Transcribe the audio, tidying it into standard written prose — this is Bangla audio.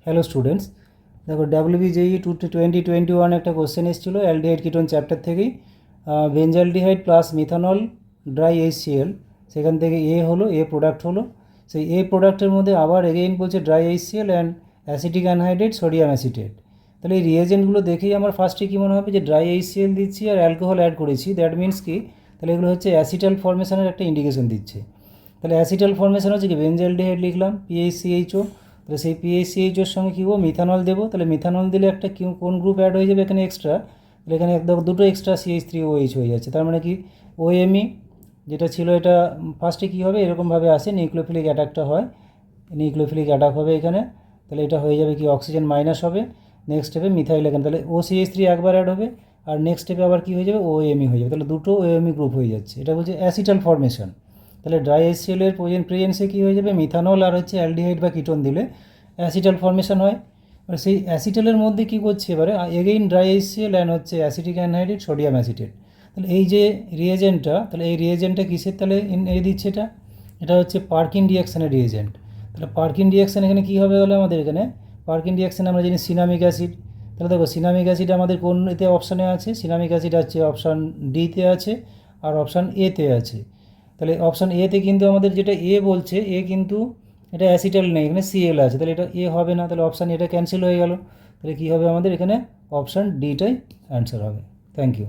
হ্যালো স্টুডেন্টস, দেখো WBJE 2021 একটা কোশ্চেন এসেছিল অ্যালডিহাইড কিটোন চ্যাপ্টার থেকেই। Benzaldehyde plus methanol dry HCl, সেখান থেকে হলো প্রোডাক্ট হলো, সেই প্রোডাক্টের মধ্যে আবার এগেইন বলছে dry HCl and acetic anhydrate sodium acetate. তাহলে এই রিয়েজেন্টগুলো দেখেই আমার ফার্স্টে কী মনে হবে যে ড্রাই HCl দিচ্ছি আর অ্যালকোহল অ্যাড করেছি, দ্যাট মিনস কি, তাহলে এগুলো হচ্ছে অ্যাসিটাল ফর্মেশনের একটা ইন্ডিকেশন দিচ্ছে। তাহলে অ্যাসিটাল ফর্মেশন হচ্ছে কি, বেঞ্জালডিহাইড লিখলাম PHCHO, তাহলে সেই PHCHOর সঙ্গে কী হবো, মিথানল দেবো। তাহলে মিথানল দিলে একটা কোন গ্রুপ অ্যাড হয়ে যাবে এখানে এক্সট্রা, তাহলে এখানে একদম দুটো এক্সট্রা CH3OH হয়ে যাচ্ছে। তার মানে কি, OMe যেটা ছিল এটা ফার্স্টে কী হবে, এরকমভাবে আসে, নিউক্লিওফিলিক অ্যাটাকটা হয়, নিউক্লিওফিলিক অ্যাটাক হবে এখানে। তাহলে এটা হয়ে যাবে কি, অক্সিজেন মাইনাস হবে, নেক্সট স্টেপে মিথাইল এখানে, তাহলে OCH3 একবার অ্যাড হবে, আর নেক্সট স্টেপে আবার কী হয়ে যাবে, OMe হয়ে যাবে। তাহলে দুটো OMe গ্রুপ হয়ে যাচ্ছে, এটা বলছে অ্যাসিটাল ফর্মেশন। তাহলে ড্রাই HCl এর প্রেজেন্সে কী হয়ে যাবে, মিথানল আর হচ্ছে অ্যালডিহাইড বা কিটোন দিলে অ্যাসিটাল ফর্মেশন হয়। এবার সেই অ্যাসিটালের মধ্যে কী করছে এবারে, এগেইন ড্রাই HCl অ্যান্ড হচ্ছে অ্যাসিটিক অ্যানহাইড্রেট সোডিয়াম অ্যাসিটেট। তাহলে এই যে রিয়েজেন্টটা, তাহলে এই রিয়েজেন্টটা কিসের, তাহলে দিচ্ছে এটা হচ্ছে পার্কিন রিয়াকশানের রিয়েজেন্ট। তাহলে পার্কিন রিয়াকশান এখানে কী হবে বলে, আমাদের এখানে পার্কিন রিয়াকশানে আমরা জানি সিনামিক অ্যাসিড। তাহলে দেখো সিনামিক অ্যাসিড আমাদের কোন এতে অপশানে আছে, সিনামিক অ্যাসিড আছে অপশান ডিতে আছে আর অপশান এতে আছে। তাহলে অপশান এতে কিন্তু আমাদের যেটা বলছে, কিন্তু এটা অ্যাসিটাল নেই, এখানে Cl আছে, তাহলে এটা হবে না, তাহলে অপশান এটা ক্যান্সেল হয়ে গেল। তাহলে কী হবে আমাদের এখানে, অপশান ডিটাই অ্যান্সার হবে। Thank you.